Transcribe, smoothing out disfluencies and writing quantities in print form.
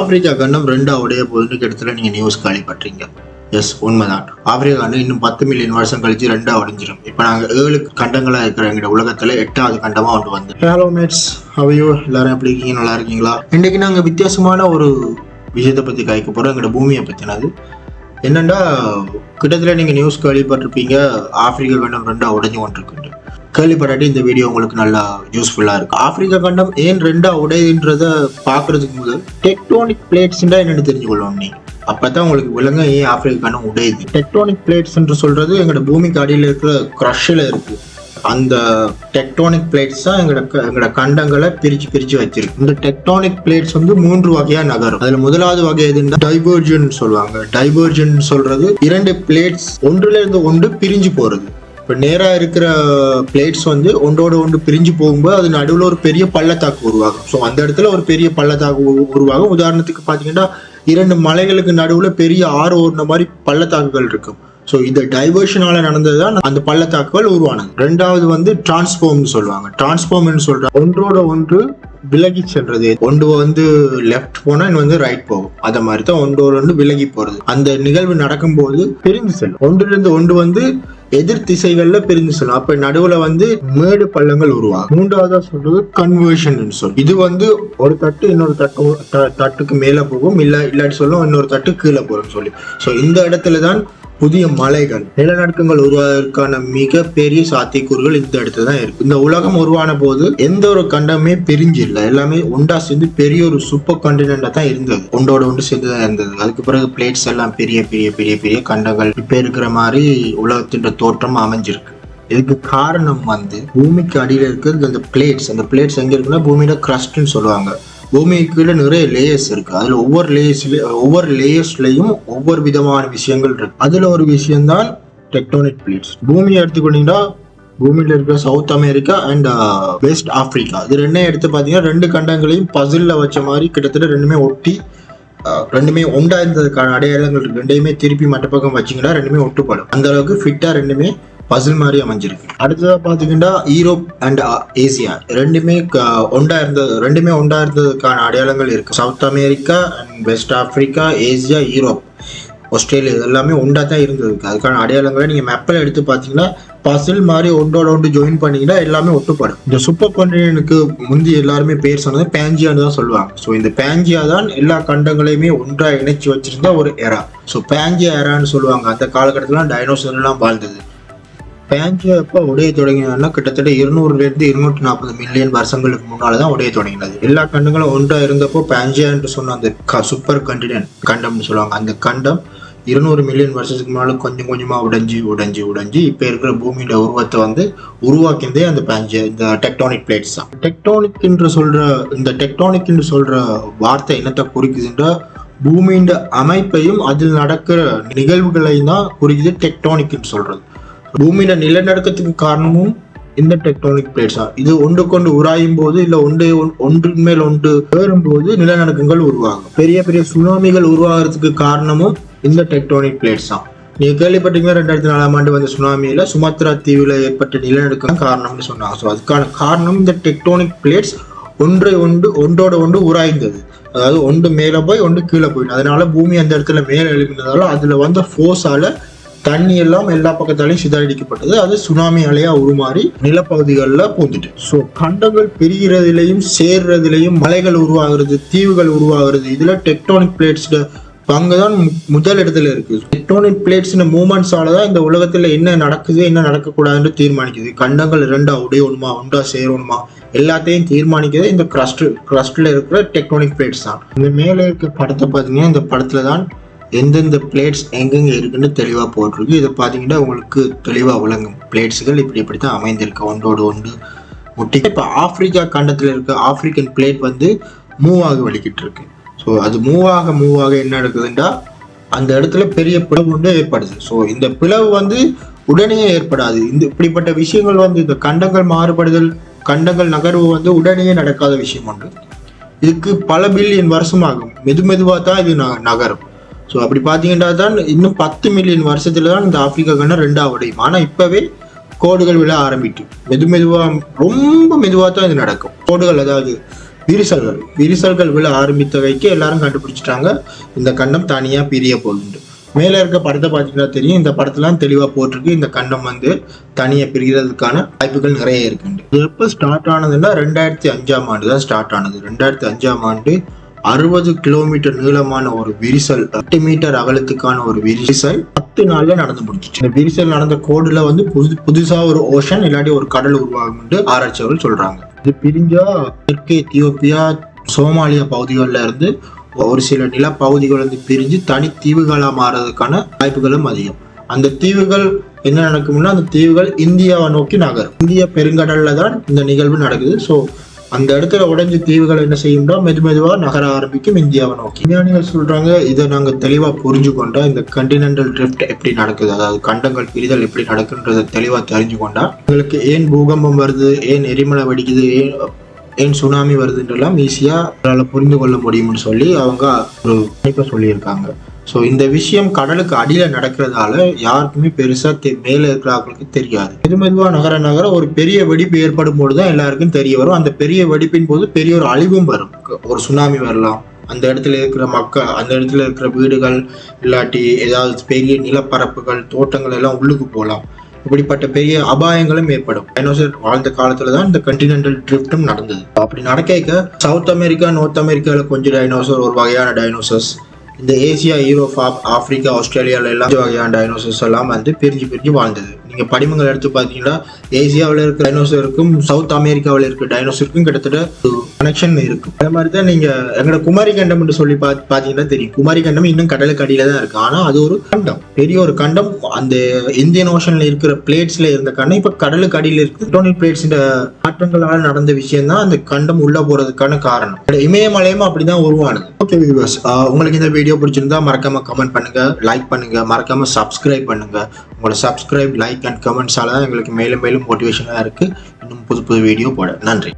Africa கண்டம் 2 உடைய போதுன்னு கிட்டத்தட்ட நீங்க நியூஸ் கேள்விப்பட்டீங்க. எஸ், உண்மைதான். ஆப்பிரிக்கா கண்டம் இன்னும் 10 மில்லியன் வருஷம் கழிச்சு 2 உடைஞ்சிடும். இப்ப நாங்க 7 கண்டங்களா இருக்கிற எங்க உலகத்துல 8வது கண்டமா ஒன்று வந்து. ஹலோ மேட்ஸ், ஹவையோ, எல்லாரும் எப்படி இருக்கீங்க? நல்லா இருக்கீங்களா? இன்னைக்கு நாங்க வித்தியாசமான ஒரு விஷயத்தை பத்தி காய்க்க போறோம். எங்களோட பூமியை பத்தினது என்னன்னா, கிட்டத்தட்ட நீங்க நியூஸ் கேள்விப்பட்டிருப்பீங்க, ஆப்பிரிக்கா கண்டம் 2 உடைஞ்சு கொண்டிருக்கு. கேள்விப்படாட்டி இந்த வீடியோ உங்களுக்கு நல்லா யூஸ்ஃபுல்லா இருக்கு. ஆப்பிரிக்கா கண்டம் ஏன் 2 உடையுன்றத பாக்குறதுக்கு முதல் டெக்டோனிக் பிளேட்ஸ்ன்றா என்னன்னு தெரிஞ்சுக்கொள்ளணும். நீங்க அப்பதான் உங்களுக்கு விளங்க ஏன் ஆப்பிரிக்கா கண்டம் உடையுது. டெக்டோனிக் பிளேட்ஸ் என்று சொல்றது எங்களோட பூமிக்கு அடியில் இருக்கிற கிரஷ்ல இருக்கு. அந்த டெக்டோனிக் பிளேட்ஸ் தான் எங்களோட கண்டங்களை பிரிச்சு வச்சிருக்கு. இந்த டெக்டோனிக் பிளேட்ஸ் வந்து 3 வகையா நகரும். அதுல முதலாவது வகை எதுன்னா டைவர்ஜன் சொல்லுவாங்க. டைவர்ஜன் சொல்றது 2 பிளேட்ஸ் ஒன்றுல இருந்து ஒன்று பிரிஞ்சு போறது. இப்போ நேராக இருக்கிற பிளேட்ஸ் வந்து ஒன்றோட ஒன்று பிரிஞ்சு போகும்போது அது நடுவில் ஒரு பெரிய பள்ளத்தாக்கு உருவாகும். ஸோ அந்த இடத்துல ஒரு பெரிய பள்ளத்தாக்கு உருவாகும். உதாரணத்துக்கு பார்த்தீங்கன்னா 2 மலைகளுக்கு நடுவில் பெரிய ஆறு ஓடுன மாதிரி பள்ளத்தாக்குகள் இருக்கும். ஸோ இந்த டைவர்ஷனால நடந்தது தான் அந்த பள்ளத்தாக்குகள் உருவானது. 2வது வந்து டிரான்ஸ்ஃபார்ம்னு சொல்லுவாங்க. டிரான்ஸ்ஃபார்ம்னு சொல்ற ஒன்றோட ஒன்று விலகி சென்றது. ஒன்று வந்து லெஃப்ட் போனா இன்னும் வந்து ரைட் போகும். அத மாதிரி தான் ஒன்றோட ஒன்று விலகி போறது. அந்த நிகழ்வு நடக்கும்போது பிரிந்து செல்லும். ஒன்றிலிருந்து ஒன்று வந்து எதிர் திசைகள்ல பிரிந்து செல்லும். அப்ப நடுவுல வந்து மேடு பள்ளங்கள் உருவாகும். 3வதா சொல்றது கன்வர்ஷன் சொல்லி. இது வந்து ஒரு தட்டு இன்னொரு தட்டுக்கு மேல போகும், இல்லாட்டி சொல்லும் இன்னொரு தட்டு கீழே போகும் சொல்லி. ஸோ இந்த இடத்துல தான் புதிய மலைகள், நிலநடுக்கங்கள் உருவாவதற்கான மிகப்பெரிய சாத்தியக்கூறுகள் இந்த இடத்துல தான் இருக்கு. இந்த உலகம் உருவான போது எந்த ஒரு கண்டமே பிரிஞ்சு இல்லை, எல்லாமே ஒண்டா சேர்ந்து பெரிய ஒரு சூப்பர் கான்டினென்டா தான் இருந்தது. ஒன்றோட ஒன்று சேர்ந்து தான் இருந்தது. அதுக்கு பிறகு பிளேட்ஸ் எல்லாம் பெரிய பெரிய பெரிய பெரிய கண்டங்கள் இப்ப இருக்கிற மாதிரி உலகத்தின் தோற்றம் அமைஞ்சிருக்கு. இதுக்கு காரணம் வந்து பூமிக்கு அடியில் இருக்கிறது அந்த பிளேட்ஸ். அந்த பிளேட்ஸ் எங்க இருக்குன்னா பூமியோட கிரஸ்ட்னு சொல்லுவாங்க. பூமிக்கு கீழே நிறைய லேயர்ஸ் இருக்கு. அதுல ஒவ்வொரு லேயர்ஸ்லயும் ஒவ்வொரு விதமான விஷயங்கள் இருக்கு. அதுல ஒரு விஷயம்தான் டெக்டோனிக் பிளேட்ஸ். பூமியை எடுத்துக்கிட்டீங்கன்னா பூமியில இருக்கிற south America and west Africa, இது 2 எடுத்து பாத்தீங்கன்னா 2 கண்டங்களையும் பசில்ல வச்ச மாதிரி கிட்டத்தட்ட 2மே ஒட்டி 2மே ஒண்டா இருந்ததுக்கான அடையாளங்கள் இருக்கு. 2மே திருப்பி மற்ற பக்கம் வச்சிங்கன்னா 2மே ஒட்டுப்படும். அந்த அளவுக்கு ஃபிட்டா 2மே பசில் மாதிரி அமைஞ்சிருக்கு. அடுத்ததா பாத்தீங்கன்னா யூரோப் அண்ட் ஏசியா 2மே ஒண்டா இருந்ததுக்கான அடையாளங்கள் இருக்கு. South America and west Africa, Asia, Europe, Australia எல்லாமே ஒண்டா தான் இருந்ததுக்கு. அதுக்கான அடையாளங்களை நீங்க மேப்பில் எடுத்து பாத்தீங்கன்னா பசில் மாதிரி ஒன்றோட ஒன்று ஜாயின் பண்ணீங்கன்னா எல்லாமே ஒட்டுப்படும். இந்த சூப்பர் கான்டினென்ட்க்கு முந்தி எல்லாருமே பேர் சொன்னது பேஞ்சியான்னு தான் சொல்லுவாங்க. ஸோ இந்த பேஞ்சியா தான் எல்லா கண்டங்களையுமே ஒன்றா இணைச்சு வச்சிருந்த ஒரு எரா. ஸோ பேஞ்சியா எரான்னு சொல்லுவாங்க. அந்த காலகட்டத்தில் டைனோசர் எல்லாம் வாழ்ந்தது. பேஞ்சியா எப்போ உடைய தொடங்கினா கிட்டத்தட்ட 200 இருந்து 240 மில்லியன் வருஷங்களுக்கு முன்னாலதான் உடைய தொடங்கினது. எல்லா கண்டங்களும் ஒன்றா இருந்தப்போ பேஞ்சியா என்று சொன்ன அந்த சூப்பர் கண்டினென்ட் கண்டம்னு சொல்லுவாங்க. அந்த கண்டம் 200 மில்லியன் வருஷத்துக்கு முன்னால கொஞ்சம் கொஞ்சமா உடைஞ்சு இப்ப இருக்கிற பூமியோட உருவத்தை வந்து உருவாக்கினதே அந்த பேஞ்சியா, இந்த டெக்டோனிக் பிளேட்ஸ் தான். இந்த டெக்டோனிக் என்று சொல்ற வார்த்தை என்னத்தை குறிக்குதுன்றா பூமியின் அமைப்பையும் அதில் நடக்கிற நிகழ்வுகளையும் தான் குறிக்குது டெக்டோனிக் சொல்றது. பூமியில நிலநடுக்கத்துக்கு காரணமும் இந்த டெக்டோனிக் பிளேட்ஸ் தான். இது ஒன்று கொண்டு உராயும் போது இல்ல ஒன்றின் மேல் ஒன்று ஏறும்போது நிலநடுக்கங்கள் உருவாகும். பெரிய பெரிய சுனாமிகள் உருவாகிறதுக்கு காரணமும் இந்த டெக்டோனிக் பிளேட்ஸ் தான். நீங்க கேள்விப்பட்டீங்கன்னா 2004ஆம் ஆண்டு வந்த சுனாமியில சுமத்ரா தீவுல ஏற்பட்ட நிலநடுக்கம் காரணம்னு சொன்னாங்க. ஸோ அதுக்கான காரணம் இந்த டெக்டோனிக் பிளேட்ஸ் ஒன்றோட ஒன்று உராய்ந்தது. அதாவது ஒன்று மேல போய் ஒன்று கீழே போயிடும். அதனால பூமி அந்த இடத்துல மேல எழுப்பினதால அதுல வந்த ஃபோர்ஸால தண்ணி எல்லாம் எல்லா பக்கத்தாலையும் சிதறடிக்கப்பட்டது. அது சுனாமி அலையா உருமாறி நிலப்பகுதிகளில் பூந்துட்டு. ஸோ கண்டங்கள் பிரிகிறதுலையும் சேர்றதுலையும் மலைகள் உருவாகிறது, தீவுகள் உருவாகிறது, இதுல டெக்டோனிக் பிளேட்ஸ் பங்குதான் முதல் இடத்துல இருக்கு. டெக்டோனிக் பிளேட்ஸ் மூவ்மெண்ட்ஸால தான் இந்த உலகத்துல என்ன நடக்குது என்ன நடக்கக்கூடாதுன்னு தீர்மானிக்குது. கண்டங்கள் 2 உடையணுமா ஒன்றா சேரணுமா எல்லாத்தையும் தீர்மானிக்கிறது இந்த கிரஸ்ட்ல இருக்கிற டெக்டோனிக் பிளேட்ஸ் தான். இந்த மேலே இருக்க படத்தை பார்த்தீங்கன்னா இந்த படத்துல தான் எந்தெந்த பிளேட்ஸ் எங்கெங்க இருக்குன்னு தெளிவா போட்டிருக்கு. இதை பார்த்தீங்கன்னா உங்களுக்கு தெளிவா விளங்கும். பிளேட்ஸ்கள் இப்படித்தான் அமைந்திருக்கு, ஒன்றோடு ஒன்று முட்டி. இப்போ ஆப்பிரிக்கா கண்டத்துல இருக்க ஆப்பிரிக்கன் பிளேட் வந்து மூவ் ஆக வலிக்கிட்டு இருக்கு. ஸோ அது மூவ் ஆக என்ன நடக்குதுன்னா அந்த இடத்துல பெரிய பிளவு ஒன்று ஏற்படுது. ஸோ இந்த பிளவு வந்து உடனே ஏற்படாது. இப்படிப்பட்ட விஷயங்கள் வந்து இந்த கண்டங்கள் மாறுபடுதல், கண்டங்கள் நகர்வு வந்து உடனே நடக்காத விஷயம் ஒன்று. இதுக்கு பல பில்லியன் வருஷம் ஆகும். மெதுவா தான் இது நகரும். ஸோ அப்படி பார்த்தீங்கன்னா தான் இன்னும் 10 மில்லியன் வருஷத்துல தான் இந்த ஆப்பிரிக்கா கண்டம் 2 உடையும். ஆனால் இப்பவே கோடுகள் விழ ஆரம்பிட்டு ரொம்ப மெதுவாக தான் இது நடக்கும். கோடுகள், அதாவது விரிசல்கள் விழ ஆரம்பித்தவைக்கு எல்லாரும் கண்டுபிடிச்சிட்டாங்க இந்த கண்டம் தனியா பிரிய போகுது. மேல இருக்க படத்தை பார்த்தீங்கன்னா தெரியும், இந்த படத்தெல்லாம் தெளிவா போட்டிருக்கு. இந்த கண்டம் வந்து தனியா பிரிகிறதுக்கான வாய்ப்புகள் நிறைய இருக்கு. இது எப்போ ஸ்டார்ட் ஆனதுன்னா 2005 ஆண்டு தான் ஸ்டார்ட் ஆனது. 2005 ஆண்டு 60 கிலோமீட்டர் நீளமான ஒரு விரிசல், 8 மீட்டர் அகலத்துக்கான ஒரு விரிசல் 10 நாள்ல நடந்து முடிச்சிச்சு. இந்த விரிசல் நடந்த கோடுல வந்து புதுசா ஒரு ஓஷன் இல்லாட்டி ஒரு கடல் உருவாகும் என்று ஆராய்ச்சியாளர்கள் சொல்றாங்க. இது பிரிஞ்சா தெற்கு எத்தியோப்பியா, சோமாலியா பகுதிகளில் இருந்து ஒரு சில நிலப்பகுதிகள் வந்து பிரிஞ்சு தனி தீவுகளா மாறதுக்கான வாய்ப்புகளும் அதிகம். அந்த தீவுகள் என்ன நடக்கும்னா, அந்த தீவுகள் இந்தியாவை நோக்கி நகரும். இந்திய பெருங்கடல்ல தான் இந்த நிகழ்வு நடக்குது. ஸோ அந்த இடத்துல உடைஞ்ச தீவுகள் என்ன செய்யும்னா மெதுவா நகர ஆரம்பிக்கும் இந்தியாவை நோக்கி. விஞ்ஞானிகள் சொல்றாங்க, இதை நாங்க தெளிவா புரிஞ்சுக்கொண்டா, இந்த கண்டினென்டல் ட்ரிஃப்ட் எப்படி நடக்குது, அதாவது கண்டங்கள் பிரிதல் எப்படி நடக்குன்றதை தெளிவா தெரிஞ்சுக்கொண்டா உங்களுக்கு ஏன் பூகம்பம் வருது, ஏன் எரிமலை வெடிக்குது, ஏன் சுனாமி வருதுன்றெல்லாம் ஈஸியா புரிந்து கொள்ள முடியும்னு சொல்லி அவங்க ஒரு கணிப்பை சொல்லியிருக்காங்க. ஸோ இந்த விஷயம் கடலுக்கு அடியில நடக்கிறதால யாருக்குமே பெருசா மேல இருக்கிறவங்களுக்கு தெரியாது. மெதுவா நகர ஒரு பெரிய வெடிப்பு ஏற்படும் போதுதான் எல்லாருக்கும் தெரிய வரும். அந்த பெரிய வெடிப்பின் போது பெரிய ஒரு அழிவும் வரும். ஒரு சுனாமி வரலாம், அந்த இடத்துல இருக்கிற மக்கள், அந்த இடத்துல இருக்கிற வீடுகள் இல்லாட்டி ஏதாவது பெரிய நிலப்பரப்புகள், தோட்டங்கள் எல்லாம் உள்ளுக்கு போகலாம். இப்படிப்பட்ட பெரிய அபாயங்களும் ஏற்படும். டைனோசர் வாழ்ந்த காலத்துல தான் இந்த கண்டினென்டல் ட்ரிஃப்டும் நடந்தது. அப்படி நடக்க சவுத் அமெரிக்கா, நார்த் அமெரிக்கால கொஞ்சம் டைனோசர், ஒரு வகையான டைனோசர்ஸ், இந்த ஏசியா, யூரோப், ஆப்பிரிக்கா, ஆஸ்திரேலியால எல்லாம் வகையான டைனோசர்ஸ் எல்லாம் வந்து பிரிஞ்சு வாழ்ந்தது. நீங்க படிமங்கள் எடுத்து பார்த்தீங்கன்னா ஏசியாவில் இருக்கிற டைனோசருக்கும் சவுத் அமெரிக்காவில் இருக்கிற டைனோசருக்கும் கிட்டத்தட்ட கனெக்ஷன் இருக்கு. அதே மாதிரி தான் நீங்க எங்களோட குமரி கண்டம் என்று சொல்லி பார்த்தீங்கன்னா தெரியும். குமரி கண்டம் இன்னும் கடலுக்கு அடியில தான் இருக்கு. ஆனா அது ஒரு கண்டம், பெரிய ஒரு கண்டம். அந்த இந்தியன் ஓஷன்ல இருக்கிற பிளேட்ஸ்ல இருந்த கண்டம் இப்ப கடலுக்கு அடியில இருக்கு. டெக்டோனிக் பிளேட்ஸ் மாற்றங்களால நடந்த விஷயம் தான் அந்த கண்டம் உள்ள போறதுக்கான காரணம். இமயமலையும் அப்படிதான் உருவானது. ஓகே வியூவர்ஸ், உங்களுக்கு இந்த வீடியோ பிடிச்சிருந்தா மறக்காம கமெண்ட் பண்ணுங்க, லைக் பண்ணுங்க, மறக்காம சப்ஸ்கிரைப் பண்ணுங்க. உங்களோட சப்ஸ்கிரைப், லைக் அண்ட் கமெண்ட்ஸால தான் எங்களுக்கு மேலும் மோட்டிவேஷனாக இருக்கு இன்னும் புது வீடியோ போட. நன்றி.